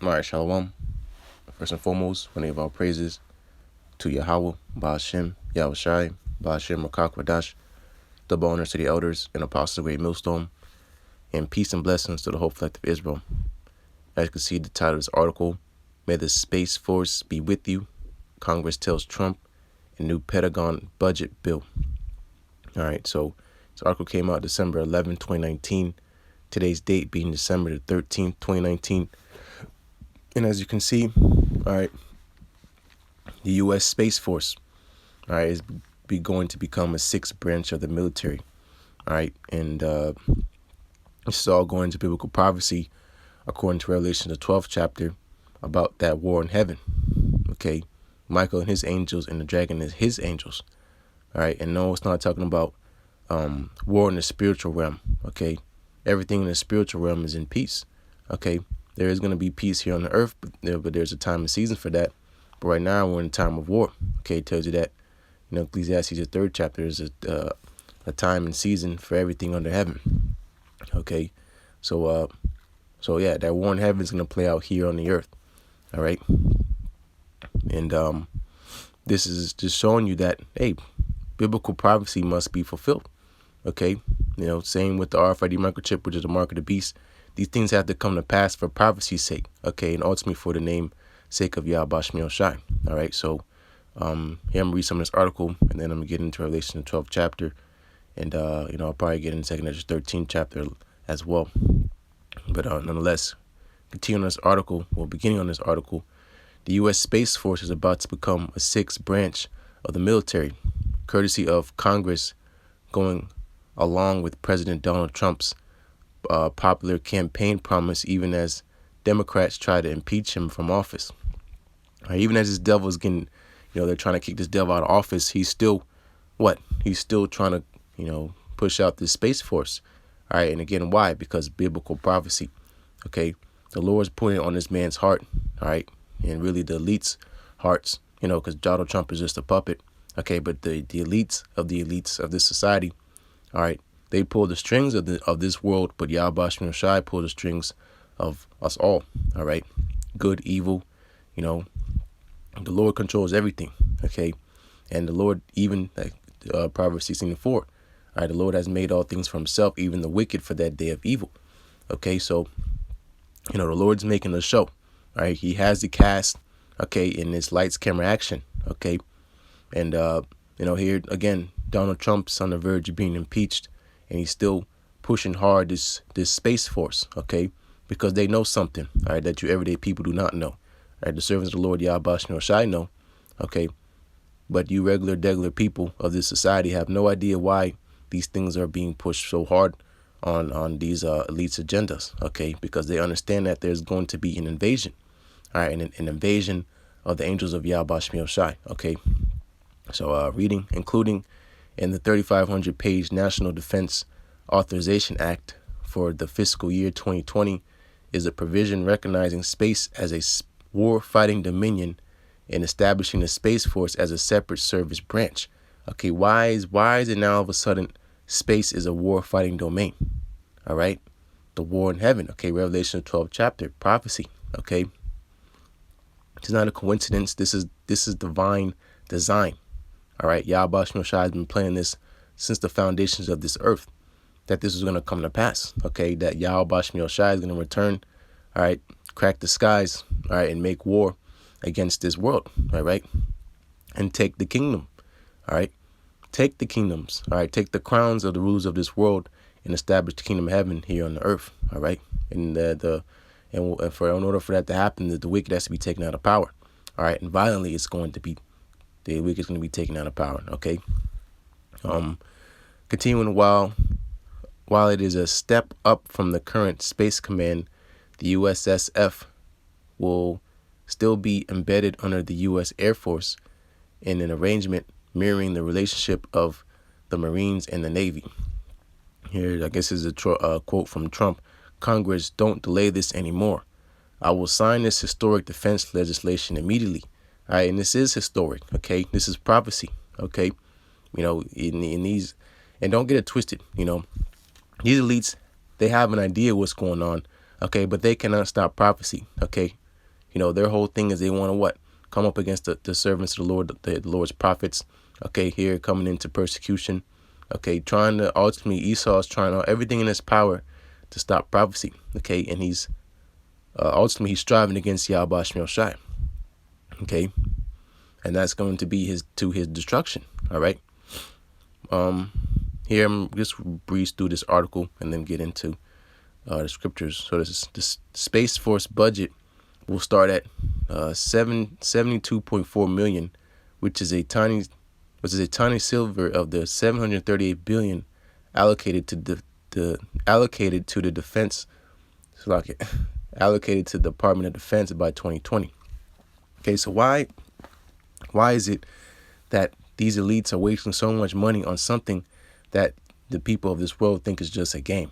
All right, Shalom. First and foremost, we give our praises to Yahawah, BAHASHI, YAHAWASHI, BAHASHI, Makakwadash, double honors to the elders and apostles of the great millstone, and peace and blessings to the whole collective Israel. As you can see, the title of this article, May the Space Force Be With You, Congress Tells Trump, a New Pentagon Budget Bill. All right, so this article came out December 11, 2019. Today's date being December the 13th, 2019. And as you can see, all right, the U.S. Space Force, all right, is going to become a sixth branch of the military, all right, and this is all going to biblical prophecy, according to Revelation, the 12th chapter, about that war in heaven. Okay, Michael and his angels, and the dragon is his angels, all right, and no, it's not talking about war in the spiritual realm. Okay, everything in the spiritual realm is in peace. Okay, there is going to be peace here on the earth, but there's a time and season for that. But right now we're in a time of war. Okay, it tells you that, Ecclesiastes, the 3rd chapter, is a time and season for everything under heaven. Okay, so yeah, that war in heaven is going to play out here on the earth. All right, and this is just showing you that, hey, biblical prophecy must be fulfilled. Okay, same with the RFID microchip, which is the mark of the beast. These things have to come to pass for prophecy's sake, okay, and ultimately for the name sake of YAHAWASHI. All right, so here I'm gonna read some of this article, and then I'm gonna get into Revelation, the 12th chapter, and I'll probably get into 2nd Ezra 13th chapter as well. But nonetheless, continuing on this article, beginning on this article, the U.S. Space Force is about to become a sixth branch of the military, courtesy of Congress, going along with President Donald Trump's popular campaign promise, even as Democrats try to impeach him from office. Even as this devil is getting, they're trying to kick this devil out of office, he's still, He's still trying to, push out this Space Force. All right, and again, why? Because biblical prophecy. Okay, the Lord's putting it on this man's heart. All right, and really the elites' hearts, because Donald Trump is just a puppet. Okay, but the elites of this society, all right, they pull the strings of this world, but YAHAWASHI pull the strings of us all. All right, good, evil, the Lord controls everything. Okay, and the Lord, even like Proverbs 16:4, all right, the Lord has made all things for himself, even the wicked for that day of evil. Okay, so the Lord's making a show. All right, he has the cast, okay, in this lights, camera, action. Okay, and here again, Donald Trump's on the verge of being impeached, and he's still pushing hard this Space Force, okay, because they know something, all right, that you everyday people do not know. All right, the servants of the Lord YAHAWASHI know, okay, but you regular people of this society have no idea why these things are being pushed so hard on these elites' agendas, okay, because they understand that there's going to be an invasion, all right, an invasion of the angels of YAHAWASHI, okay. So reading, including in the 3,500-page National Defense Authorization Act for the fiscal year 2020, is a provision recognizing space as a war-fighting dominion and establishing the Space Force as a separate service branch. Okay, why is it now all of a sudden space is a war-fighting domain? All right, the war in heaven. Okay, Revelation 12th chapter, prophecy. Okay, it's not a coincidence. This is divine design. All right, YAHAWASHI has been planning this since the foundations of this earth, that this is going to come to pass. Okay, that YAHAWASHI is going to return, all right, crack the skies, all right, and make war against this world, all right, and take the kingdom, all right, take the kingdoms, all right, take the crowns of the rulers of this world and establish the kingdom of heaven here on the earth, all right, and in order for that to happen, the wicked has to be taken out of power, all right, and violently the wicked is going to be taken out of power. Okay. Continuing, while it is a step up from the current Space Command, the USSF will still be embedded under the U.S. Air Force in an arrangement mirroring the relationship of the Marines and the Navy. Here, I guess, is a quote from Trump. Congress, don't delay this anymore. I will sign this historic defense legislation immediately. All right, and this is historic, okay? This is prophecy, okay? In these, and don't get it twisted, these elites, they have an idea what's going on, okay? But they cannot stop prophecy, okay? their whole thing is they want to what? Come up against the servants of the Lord, the Lord's prophets. Okay, here coming into persecution. Okay, trying to ultimately, Esau is trying everything in his power to stop prophecy. Okay, and he's ultimately he's striving against YAHAWASHI. Okay, and that's going to be his destruction. All right. Here I'm just breeze through this article and then get into the scriptures. So this Space Force budget will start at 72.4 million, which is a tiny silver of the 738 billion allocated to the defense. Allocated to the Department of Defense by 2020. Okay, so why is it that these elites are wasting so much money on something that the people of this world think is just a game?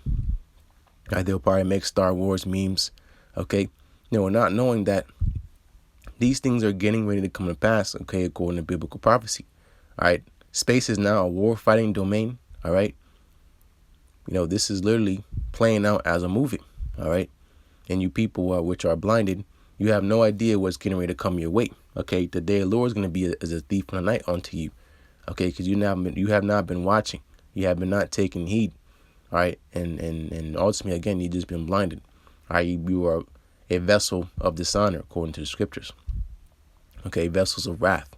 They'll probably make Star Wars memes, okay? Not knowing that these things are getting ready to come to pass, okay, according to biblical prophecy. All right, space is now a war-fighting domain. All right, this is literally playing out as a movie. All right, and you people which are blinded, you have no idea what's getting ready to come your way. Okay, the day of the Lord is going to be as a thief in the night unto you. Okay, because you have not been watching, you have been not taking heed. All right, and ultimately again, you just been blinded. All right, you are a vessel of dishonor according to the scriptures. Okay, vessels of wrath.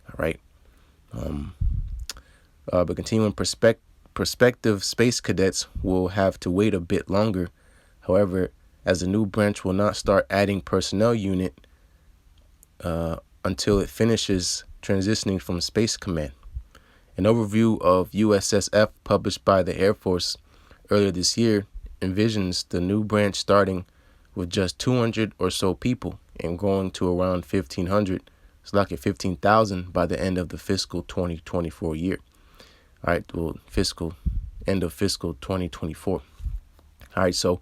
All right. But continuing, prospective space cadets will have to wait a bit longer. However, as the new branch will not start adding personnel unit until it finishes transitioning from Space Command. An overview of USSF published by the Air Force earlier this year envisions the new branch starting with just 200 or so people and growing to around 1,500. It's like 15,000 by the end of the fiscal 2024 year. All right, well, end of fiscal 2024. All right, so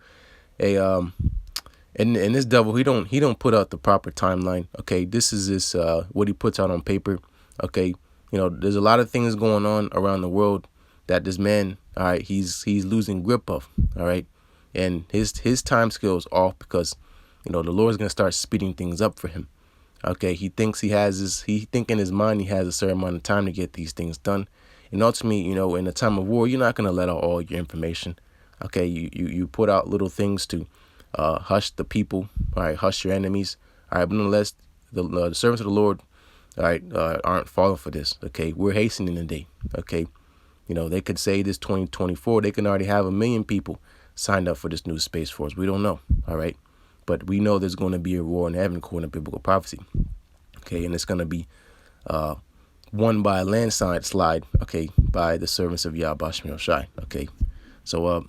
and this devil, he don't put out the proper timeline. Okay, this is what he puts out on paper. Okay, there's a lot of things going on around the world that this man, all right, he's losing grip of. All right, and his time scale is off because the Lord's gonna start speeding things up for him. Okay, he thinks he think in his mind he has a certain amount of time to get these things done. And ultimately, in a time of war, you're not going to let out all your information. Okay, you put out little things to hush the people, all right, hush your enemies. All right, but nonetheless, the servants of the Lord, all right, aren't falling for this. Okay, we're hastening the day. Okay, they could say this 2024, they can already have 1 million people signed up for this new Space Force. We don't know, all right? But we know there's going to be a war in heaven according to biblical prophecy. Okay, and it's going to be won by a landslide, okay, by the servants of YAHAWASHI. Okay, so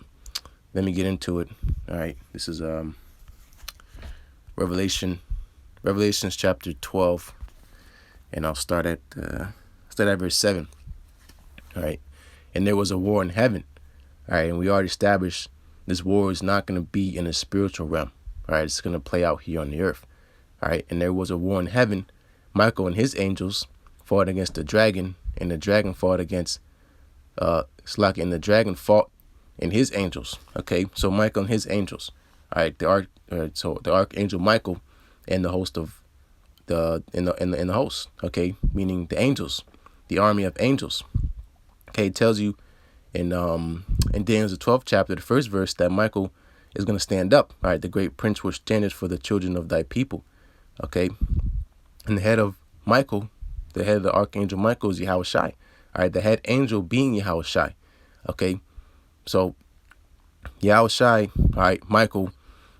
let me get into it. All right, this is Revelations chapter 12, and I'll start at verse 7. All right, and there was a war in heaven. All right, and we already established this war is not going to be in a spiritual realm. All right, it's going to play out here on the earth. All right, and there was a war in heaven. Michael and his angels fought against the dragon, and the dragon fought against and the dragon fought and his angels. Okay, so Michael and his angels. All right, the archangel Michael and the host of in the host. Okay, meaning the angels, the army of angels. Okay, it tells you in Daniel's the 12th chapter, the first verse, that Michael is going to stand up. All right, the great prince will stand for the children of thy people. Okay, and the head of Michael, the head of the archangel Michael is YAHAWASHI. All right, the head angel being YAHAWASHI. Okay, so YAHAWASHI, all right, Michael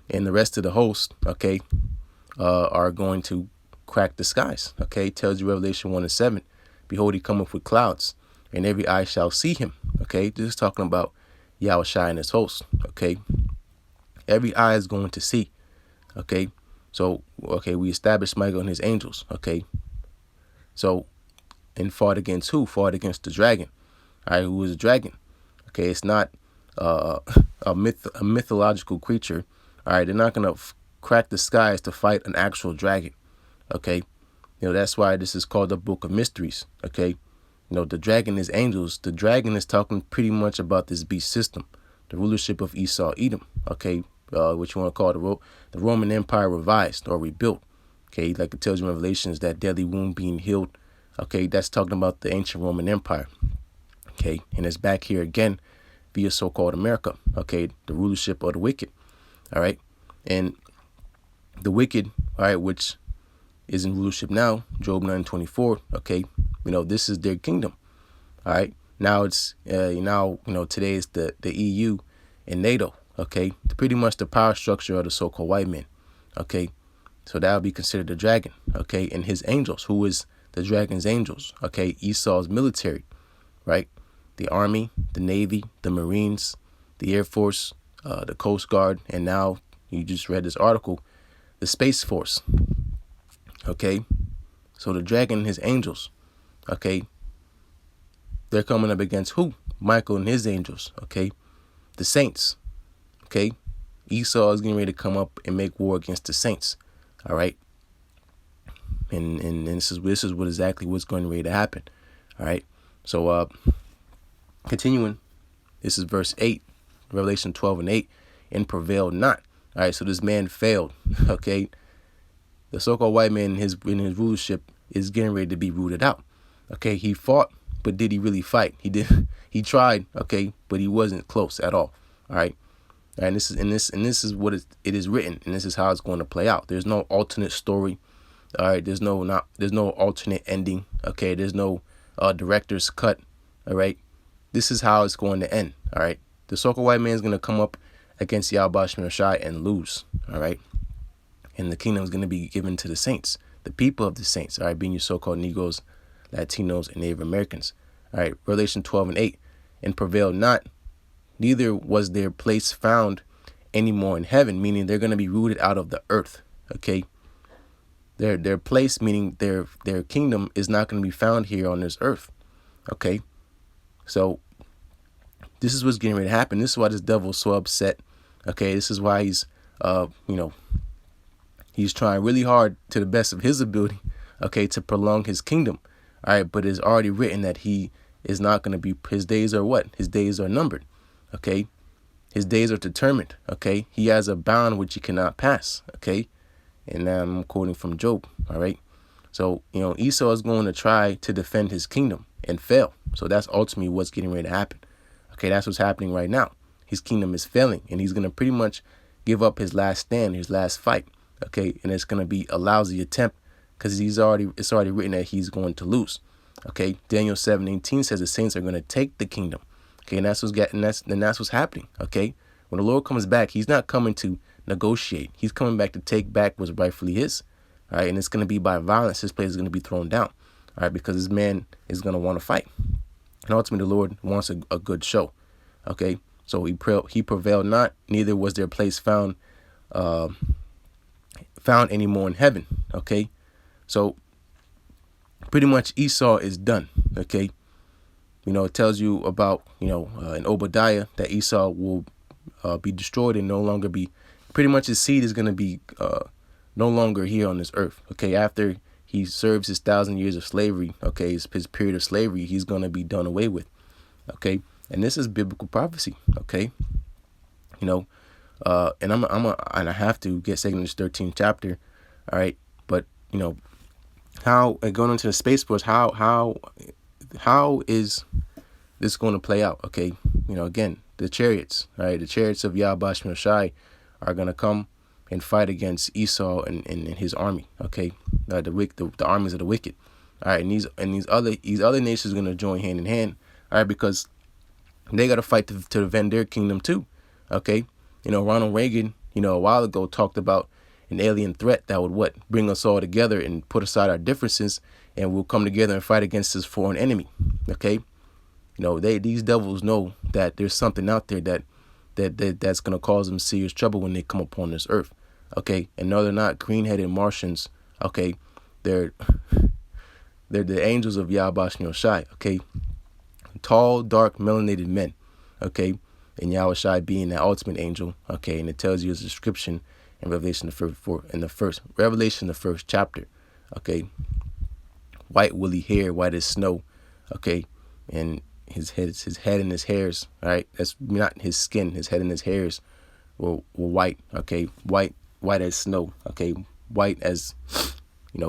and the rest of the host, okay, are going to crack the skies. Okay, it tells you Revelation 1:7. Behold, he cometh with clouds, and every eye shall see him. Okay, this is talking about YAHAWASHI and his host. Okay, every eye is going to see. Okay, so we established Michael and his angels. Okay, so and fought against who? Fought against the dragon. All right, who is a dragon? Okay, it's not a mythological creature. All right, they're not gonna crack the skies to fight an actual dragon. Okay, that's why this is called the Book of Mysteries. Okay, the dragon is angels. The dragon is talking pretty much about this beast system, the rulership of Esau, Edom. Okay, which you want to call the Roman Empire revised or rebuilt. Okay, like it tells you in Revelations, that deadly wound being healed. Okay, that's talking about the ancient Roman Empire. Okay, and it's back here again via so-called America. Okay, the rulership of the wicked. All right, and the wicked, all right, which is in rulership now, Job 9:24. Okay, this is their kingdom. All right, now it's today is the EU and NATO. Okay, pretty much the power structure of the so-called white men. Okay, so that would be considered the dragon. Okay, and his angels. Who is the dragon's angels? Okay, Esau's military, right? The army, the navy, the marines, the air force, the coast guard, and now you just read this article, the space force. Okay, so the dragon and his angels. Okay, they're coming up against who? Michael and his angels. Okay, the saints. Okay, Esau is getting ready to come up and make war against the saints. All right, and this is what exactly what's going ready to happen. All right, so continuing, this is verse 8, Revelation 12:8, and prevailed not. All right, so this man failed. Okay, the so-called white man in his rulership is getting ready to be rooted out. Okay, he fought, but did he really fight? He tried. Okay, but he wasn't close at all. All right. And this is what it is written, and this is how it's going to play out. There's no alternate story. All right, there's no alternate ending. Okay, there's no director's cut. All right, this is how it's going to end. All right, the so-called white man is going to come up against YAHAWASHI and lose. All right, and the kingdom is going to be given to the saints, the people of the saints. All right, being your so-called Negroes, Latinos, and Native Americans. All right, Revelation 12:8, and prevailed not. Neither was their place found anymore in heaven, meaning they're going to be rooted out of the earth. Okay, their place, meaning their kingdom, is not going to be found here on this earth. Okay, so this is what's getting ready to happen. This is why this devil is so upset. Okay, this is why he's he's trying really hard to the best of his ability, okay, to prolong his kingdom. All right, but it's already written that he is not going to be. His days are what? His days are numbered. Okay, his days are determined. Okay, he has a bound which he cannot pass. Okay, and I'm quoting from Job. All right, so Esau is going to try to defend his kingdom and fail. So that's ultimately what's getting ready to happen. Okay, that's what's happening right now. His kingdom is failing, and he's going to pretty much give up his last stand, his last fight. Okay, and it's going to be a lousy attempt because it's already written that he's going to lose. Okay, Daniel 7:18 says the saints are going to take the kingdom. Okay, and that's what's happening. Okay, when the Lord comes back, he's not coming to negotiate. He's coming back to take back what's rightfully his. All right, and it's going to be by violence. His place is going to be thrown down. All right, because this man is going to want to fight, and ultimately the Lord wants a good show. Okay, so he prevailed not, neither was their place found anymore in heaven. Okay, so pretty much Esau is done. Okay. It tells you about, in Obadiah that Esau will be destroyed and no longer be, pretty much his seed is going to be no longer here on this earth. Okay, after he serves his 1,000 years of slavery, okay, his period of slavery, he's going to be done away with. Okay, and this is biblical prophecy. Okay, and I have to get 2 13th chapter. All right, but how going into the space force, how is this going to play out? Okay, again, the chariots, all right, the chariots of YAHAWASHI are going to come and fight against Esau and his army. Okay, the armies of the wicked. All right, and these other nations are going to join hand in hand. All right, because they got to fight to defend their kingdom too. Okay, Ronald Reagan, a while ago talked about an alien threat that would bring us all together and put aside our differences, and we'll come together and fight against this foreign enemy. Okay, these devils know that there's something out there that's going to cause them serious trouble when they come upon this earth. Okay, and no, they're not green-headed Martians. Okay, they're the angels of YAHAWASHI. Okay, tall, dark, melanated men. Okay, and YAHAWASHI being that ultimate angel. Okay, and it tells you a description in Revelation the first chapter. Okay, white woolly hair, white as snow. Okay, and his head and his hairs. All right, that's not his skin. His head and his hairs were white. Okay, white as snow. Okay, white as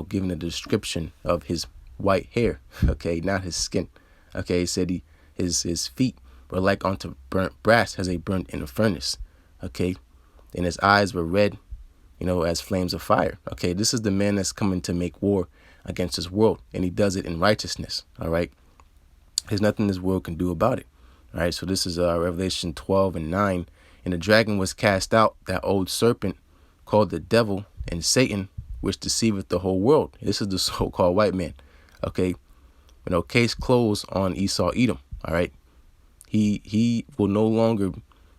giving a description of his white hair, okay, not his skin. Okay, he said his feet were like unto burnt brass as they burnt in a furnace. Okay, and his eyes were red, as flames of fire. Okay, this is the man that's coming to make war against this world, and he does it in righteousness. All right, there's nothing this world can do about it. All right, so this is Revelation 12:9. And the dragon was cast out, that old serpent called the devil and Satan, which deceiveth the whole world. This is the so-called white man. Okay, case closed on Esau Edom. All right, he will no longer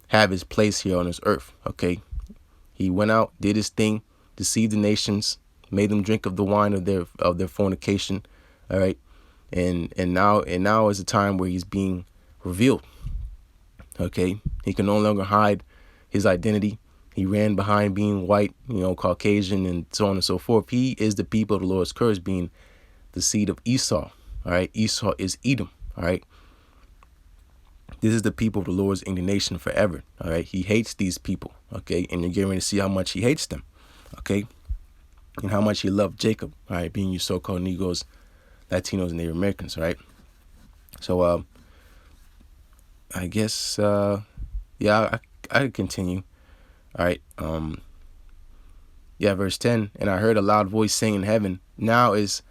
have his place here on this earth. Okay, he went out, did his thing, deceived the nations, made them drink of the wine of their fornication. All right, and now is the time where he's being revealed. Okay, he can no longer hide his identity. He ran behind being white, Caucasian, and so on and so forth. He is the people of the Lord's curse, being the seed of Esau. All right, Esau is Edom. All right, this is the people of the Lord's indignation forever. All right, he hates these people. Okay, and you're getting ready to see how much he hates them. Okay, and how much he loved Jacob. All right, being you so-called Negroes, Latinos, and Native Americans. All right, so I guess I could continue. All right, verse 10. And I heard a loud voice saying in heaven, now is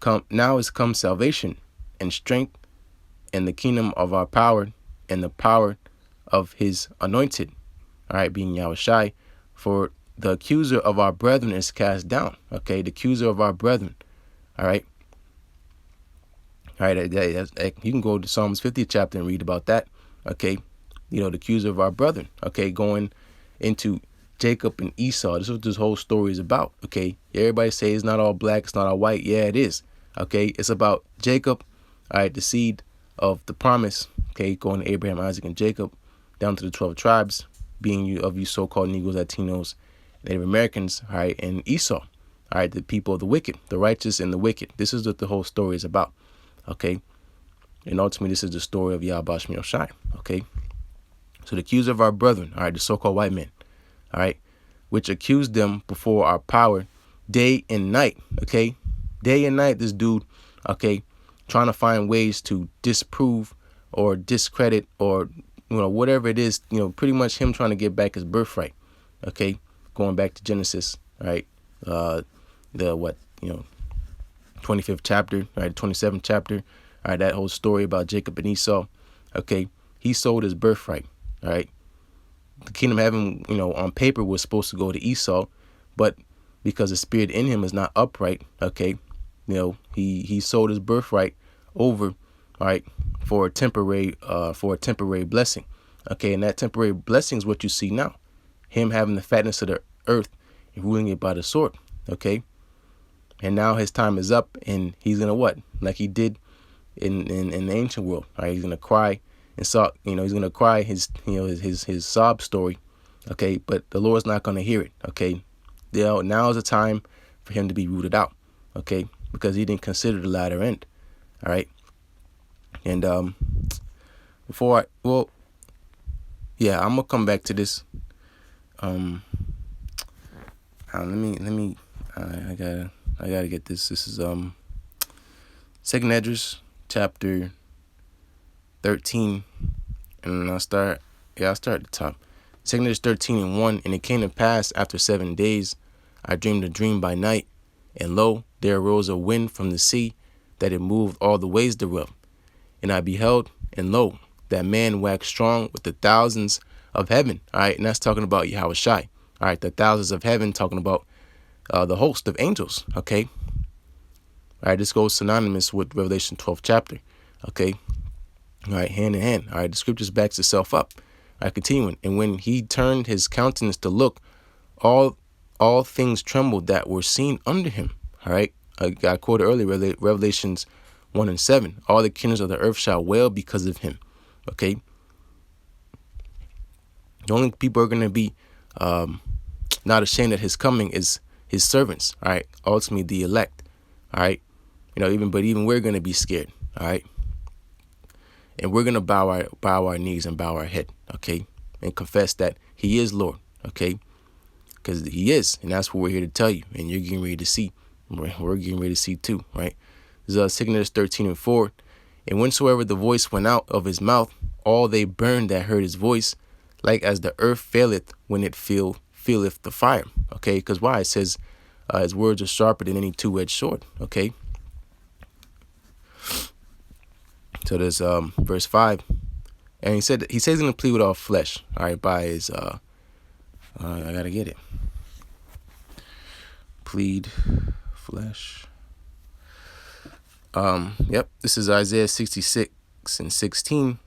come salvation and strength and the kingdom of our power and the power of his anointed. All right, being YAHAWASHI, for the accuser of our brethren is cast down. Okay, the accuser of our brethren. All right. All right, you can go to Psalms 50th chapter and read about that. Okay, the accuser of our brethren. Okay, going into Jacob and Esau. This is what this whole story is about. Okay, everybody say it's not all black, it's not all white. Yeah, it is. Okay, it's about Jacob. All right, the seed of the promise. Okay, going to Abraham, Isaac, and Jacob, down to the 12 tribes, being you so-called Negroes, Latinos, Native Americans. All right, and Esau. All right, the people of the wicked, the righteous and the wicked. This is what the whole story is about. Okay, and ultimately this is the story of YAHAWASHI. Okay, so the accuser of our brethren, all right, the so-called white men, all right, which accused them before our power day and night. Okay, day and night, this dude, okay, trying to find ways to disprove or discredit or whatever it is, pretty much him trying to get back his birthright. Okay, going back to Genesis, right, the 25th chapter, right, 27th chapter, all right, that whole story about Jacob and Esau. Okay, he sold his birthright. All right, the kingdom of heaven, on paper was supposed to go to Esau, but because the spirit in him is not upright, okay, he sold his birthright over, all right, for a temporary blessing. Okay, and that temporary blessing is what you see now, him having the fatness of the earth and ruling it by the sword. Okay, and now his time is up, and he's gonna what, like he did in the ancient world. All right, he's gonna cry and he's gonna cry his sob story. Okay, but the Lord's not gonna hear it. Okay, now is the time for him to be rooted out. Okay, because he didn't consider the latter end. All right, and I'm gonna come back to this. I gotta get this. This is Second Esdras chapter 13, and I'll start at the top. Second Esdras 13:1. And it came to pass after 7 days, I dreamed a dream by night, and lo, there arose a wind from the sea, that it moved all the ways thereof. And I beheld, and lo, that man waxed strong with the thousands of heaven. All right, and that's talking about YAHAWASHI. All right, the thousands of heaven, talking about the host of angels. Okay. All right, this goes synonymous with Revelation 12th chapter. Okay. All right, hand in hand. All right, the scriptures backs itself up. All right, continuing. And when he turned his countenance to look, all things trembled that were seen under him. All right, I quoted earlier, Revelations 1:7. All the kingdoms of the earth shall wail because of him. Okay. The only people are going to be not ashamed at his coming is his servants. All right, ultimately the elect. All right, even we're going to be scared. All right, and we're going to bow our knees and bow our head. Okay, and confess that he is Lord. Okay, because he is, and that's what we're here to tell you. And you're getting ready to see We're getting ready to see too, right? This is 2 Corinthians 13:4. And whensoever the voice went out of his mouth, all they burned that heard his voice, like as the earth faileth when it feeleth the fire. Okay, because why? It says his words are sharper than any two-edged sword. Okay. So there's verse 5. And he says he's going to plead with all flesh. All right, by his I gotta get it. Plead flesh. Yep, this is Isaiah 66:16.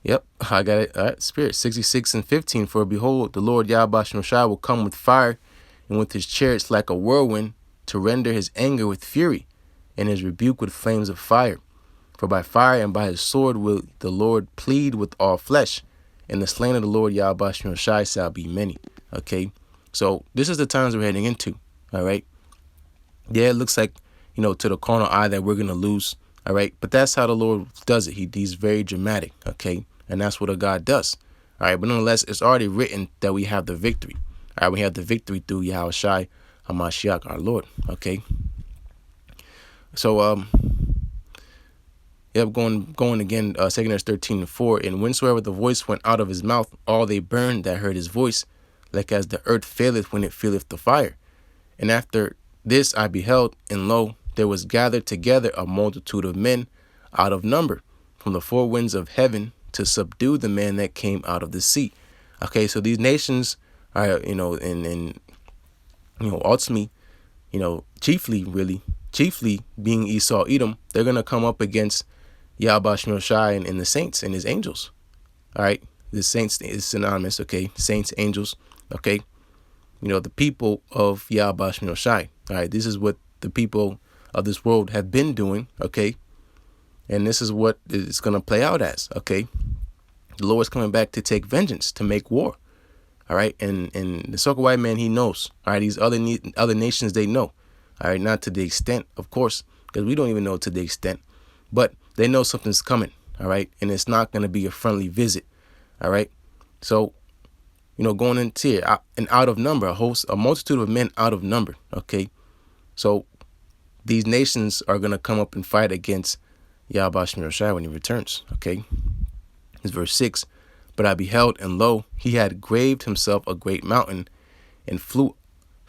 Yep, I got it. All right, Spirit 66:15. For behold, the Lord YAHAWASHI will come with fire, and with his chariots like a whirlwind, to render his anger with fury, and his rebuke with flames of fire. For by fire and by his sword will the Lord plead with all flesh, and the slain of the Lord YAHAWASHI shall be many. Okay, so this is the times we're heading into. All right. Yeah, it looks like, to the carnal eye that we're going to lose. All right. But that's how the Lord does it. He's very dramatic. Okay. And that's what a God does. All right. But nonetheless, it's already written that we have the victory. All right. We have the victory through Yahawashi, HaMashiach, our Lord. Okay. So, yep, going again, 2 Corinthians 13:4. And whensoever the voice went out of his mouth, all they burned that heard his voice, like as the earth faileth when it feeleth the fire. And after this I beheld, and lo, there was gathered together a multitude of men out of number from the four winds of heaven to subdue the man that came out of the sea. Okay, so these nations are, ultimately, chiefly being Esau, Edom, they're going to come up against YAHAWASHI and the saints and his angels. All right, the saints is synonymous, okay, saints, angels, okay. The people of YAHAWASHI. All right, this is what the people of this world have been doing, okay? And this is what it's going to play out as, okay? The Lord is coming back to take vengeance, to make war, all right? And the so-called white man, he knows, all right? These other nations, they know, all right? Not to the extent, of course, because we don't even know to the extent, but they know something's coming, all right? And it's not going to be a friendly visit, all right? So, going into here, an out of number, a multitude of men out of number, okay? So these nations are going to come up and fight against YAHAWASHI when he returns, okay? It's verse 6. But I beheld, and lo, he had graved himself a great mountain and flew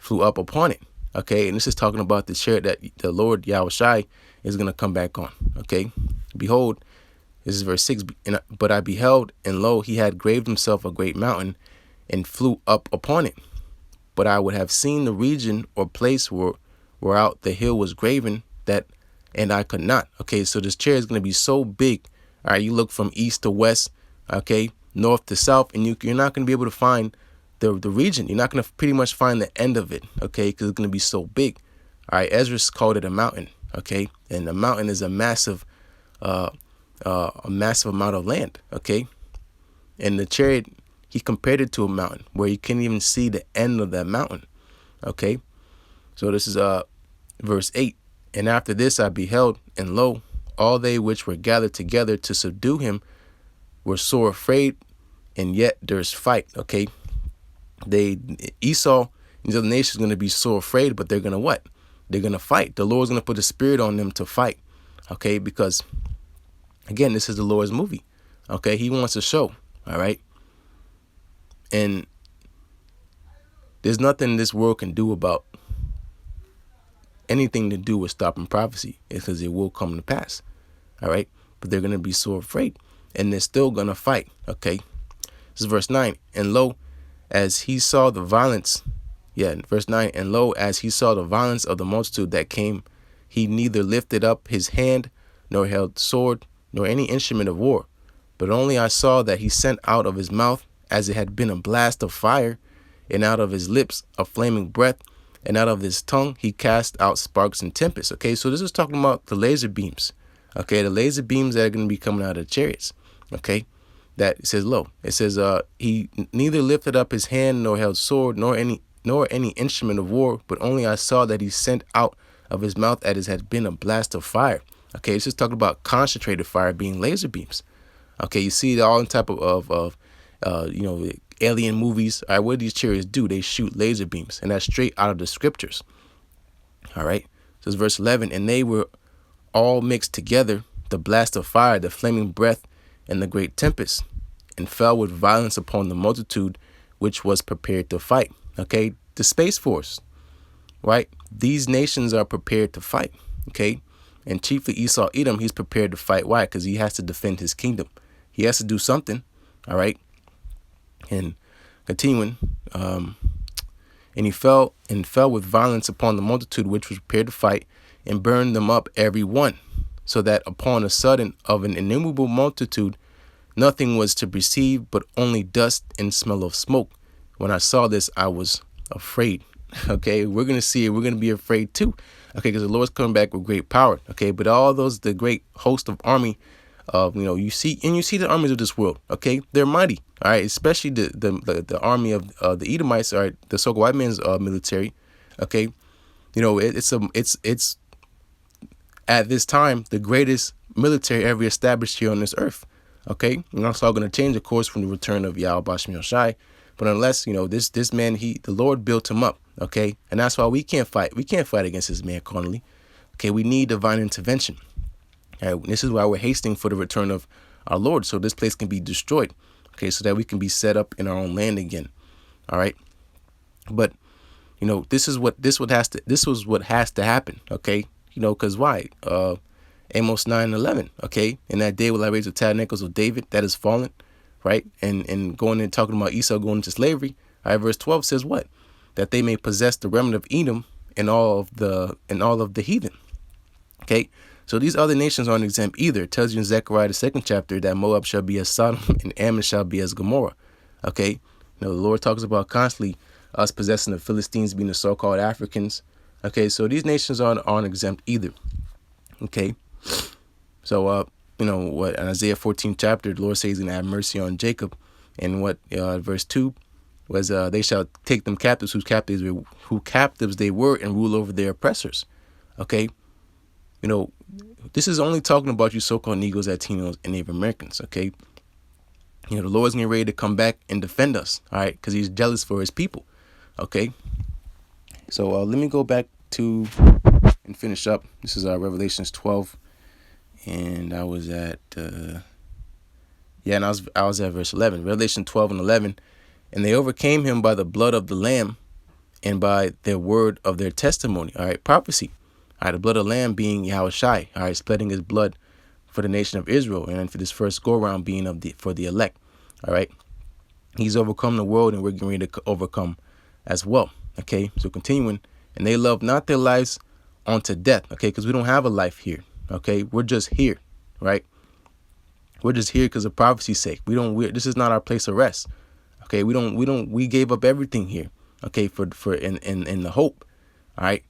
up upon it, okay? And this is talking about the chariot that the Lord YAHAWASHI is going to come back on, okay? Behold, this is verse 6. But I beheld, and lo, he had graved himself a great mountain and flew up upon it. But I would have seen the region or place whereout the hill was graven, and I could not. Okay, so this chariot is going to be so big. All right, you look from east to west, okay, north to south, and you're not going to be able to find the region. You're not going to pretty much find the end of it, okay, because it's going to be so big. All right, Ezra called it a mountain, okay, and the mountain is a massive amount of land, okay, and the chariot, he compared it to a mountain where you can't even see the end of that mountain, okay. So this is verse 8. And after this I beheld, and lo, all they which were gathered together to subdue him were sore afraid, and yet there's fight, okay? Esau, these other nations are going to be so afraid, but they're going to what? They're going to fight. The Lord's going to put a spirit on them to fight, okay? Because, again, this is the Lord's movie, okay? He wants to show, all right? And there's nothing this world can do about anything to do with stopping prophecy, because it will come to pass, all right? But they're going to be so afraid, and they're still going to fight, okay? This is verse 9. And lo, as he saw the violence, verse 9, and lo, as he saw the violence of the multitude that came, he neither lifted up his hand, nor held sword, nor any instrument of war, but only I saw that he sent out of his mouth as it had been a blast of fire, and out of his lips a flaming breath, and out of his tongue he cast out sparks and tempests. Okay, so this is talking about the laser beams. Okay, the laser beams that are going to be coming out of the chariots. Okay, that it says lo. It says he neither lifted up his hand nor held sword nor any instrument of war, but only I saw that he sent out of his mouth as it had been a blast of fire. Okay, it's just talking about concentrated fire being laser beams. Okay, you see all type of alien movies. All right, what do these chariots do? They shoot laser beams, and that's straight out of the scriptures. All right, so it's verse 11, and they were all mixed together, the blast of fire, the flaming breath, and the great tempest, and fell with violence upon the multitude which was prepared to fight. Okay, the Space Force, right? These nations are prepared to fight. Okay, and chiefly Esau Edom, he's prepared to fight. Why? Because he has to defend his kingdom. He has to do something. All right, and continuing, and he fell with violence upon the multitude which was prepared to fight, and burned them up every one, so that upon a sudden of an innumerable multitude nothing was to perceive, but only dust and smell of smoke. When I saw this, I was afraid. Okay, we're going to see it. We're going to be afraid too. Okay, because the Lord's coming back with great power. Okay, but all those, the great host of army, you see the armies of this world. Okay, they're mighty. All right, especially the army of the Edomites. All right, the so-called white man's military. Okay, it's at this time the greatest military ever established here on this earth. Okay, and that's all going to change, of course, from the return of YAHAWASHI. But unless, this man, the Lord built him up. Okay, and that's why we can't fight. We can't fight against this man carnally. Okay, we need divine intervention. All right, this is why we're hastening for the return of our Lord, so this place can be destroyed. Okay, so that we can be set up in our own land again. All right, but this was what has to happen. Okay, because why? Amos 9:11. Okay, in that day will I raise the tabernacles of David that is fallen, right? And going and talking about Esau going into slavery. All right, verse 12 says what? That they may possess the remnant of Edom and all of the heathen. Okay, so these other nations aren't exempt either. It tells you in Zechariah the 2nd chapter that Moab shall be as Sodom and Ammon shall be as Gomorrah. Okay, the Lord talks about constantly us possessing the Philistines being the so-called Africans. Okay, so these nations aren't exempt either. Okay, so what in Isaiah 14 chapter, the Lord says he's gonna have mercy on Jacob, and what verse 2 was they shall take them captives who captives they were, and rule over their oppressors. Okay, this is only talking about you so-called Negroes, Latinos, and Native Americans. Okay, the Lord's getting ready to come back and defend us. All right, because he's jealous for his people. Okay, so let me go back to and finish up. This is Revelations 12, and I was at I was at verse 11. Revelation 12 and 11, and they overcame him by the blood of the Lamb and by their word of their testimony. All right, prophecy. All right, the blood of the Lamb being YAHAWASHI. All right, spreading his blood for the nation of Israel, and for this first go around being for the elect. All right, he's overcome the world, and we're getting ready to overcome as well. Okay, so continuing, and they love not their lives unto death. Okay, because we don't have a life here. Okay, we're just here, right? We're just here because of prophecy's sake. This is not our place of rest. Okay, we gave up everything here. Okay, for in the hope, all right,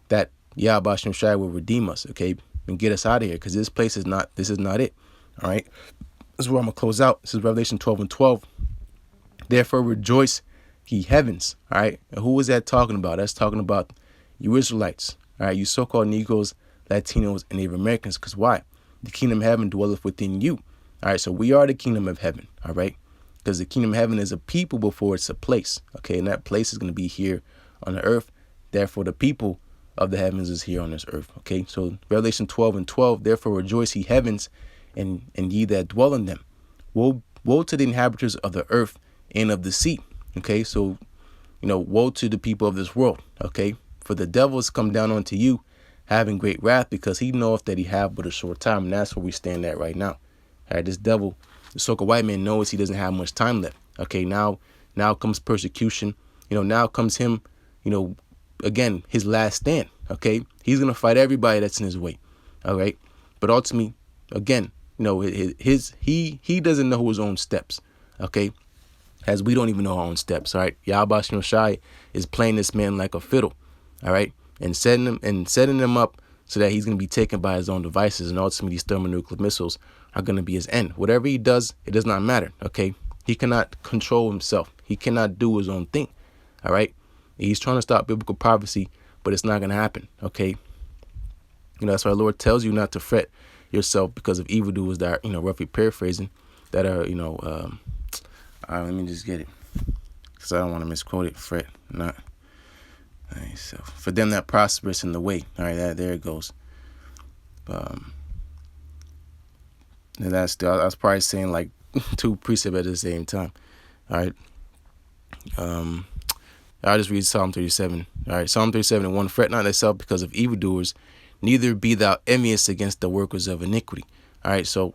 that YAHAWASHI will redeem us. Okay, and get us out of here, because this is not it. All right, this is where I'm gonna close out. This is Revelation 12 and 12. Therefore rejoice, ye heavens. All right, and who is that talking about? That's talking about you Israelites. All right, you so-called Negroes, Latinos, and Native Americans. Because why? The kingdom of heaven dwelleth within you. All right, so we are the kingdom of heaven. All right, because the kingdom of heaven is a people before it's a place. Okay, and that place is going to be here on the earth. Therefore, the people of the heavens is here on this earth. Okay, so Revelation 12 and 12. Therefore rejoice, ye heavens, and ye that dwell in them. Woe to the inhabitants of the earth and of the sea. Okay, so woe to the people of this world. Okay, for the devil has come down unto you, having great wrath, because he knoweth that he have but a short time. And that's where we stand at right now. All right, this devil, the so-called white man, knows he doesn't have much time left. Okay, now comes persecution. Now comes him, again, his last stand. Okay, he's gonna fight everybody that's in his way. All right, but ultimately, again, he doesn't know his own steps. Okay, as we don't even know our own steps. All right, YAHAWASHI is playing this man like a fiddle. All right, and setting him up so that he's going to be taken by his own devices, and ultimately these thermonuclear missiles are going to be his end. Whatever he does, it does not matter. Okay, he cannot control himself. He cannot do his own thing. All right, he's trying to stop biblical prophecy, but it's not going to happen. Okay, that's why the Lord tells you not to fret yourself because of evildoers that are, roughly paraphrasing, that are, all right, let me just get it. because I don't want to misquote it. Fret not thyself. For them that prosperous in the way. All right, there it goes. And that's I was probably saying like two precepts at the same time. All right. I'll just read Psalm 37. All right, Psalm 37:1. Fret not thyself because of evildoers, neither be thou envious against the workers of iniquity. All right, so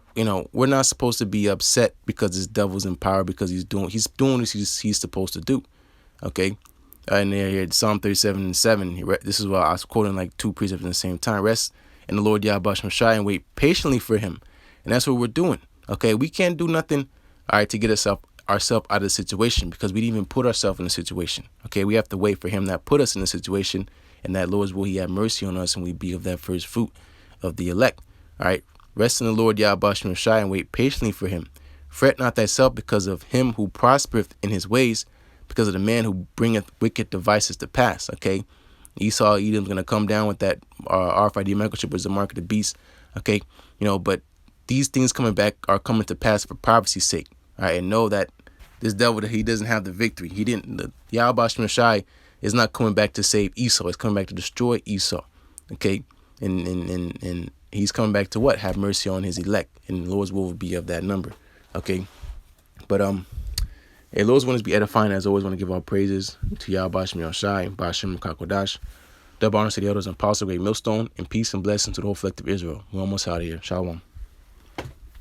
we're not supposed to be upset because this devil's in power, because he's doing what he's supposed to do. Okay, and here Psalm 37:7. This is what I was quoting like two precepts at the same time. Rest in the Lord YAHAWASHI and wait patiently for Him, and that's what we're doing. Okay, we can't do nothing. All right, to get ourselves out of the situation, because we didn't even put ourselves in the situation. Okay, we have to wait for Him that put us in the situation, and that Lord's will He have mercy on us, and we be of that first fruit of the elect. All right, rest in the Lord YAHAWASHI and wait patiently for Him. Fret not thyself because of him who prospereth in his ways, because of the man who bringeth wicked devices to pass. Okay, Esau, Edom's gonna come down with that RFID microchip as the mark of the beast. Okay, but these things are coming to pass for prophecy's sake. All right, and know that this devil, that he doesn't have the victory. The YAHAWASHI is not coming back to save Esau. It's coming back to destroy Esau. Okay, and he's coming back to what? Have mercy on his elect, and the Lord's will be of that number. Okay, but hey, Lord's want to be edifying. As always, want to give all praises to YAHAWASHI, Ba'ashem Makakwadash. Double honor to the elders and apostle, great millstone, and peace and blessings to the whole collective Israel. We're almost out of here. Shalom.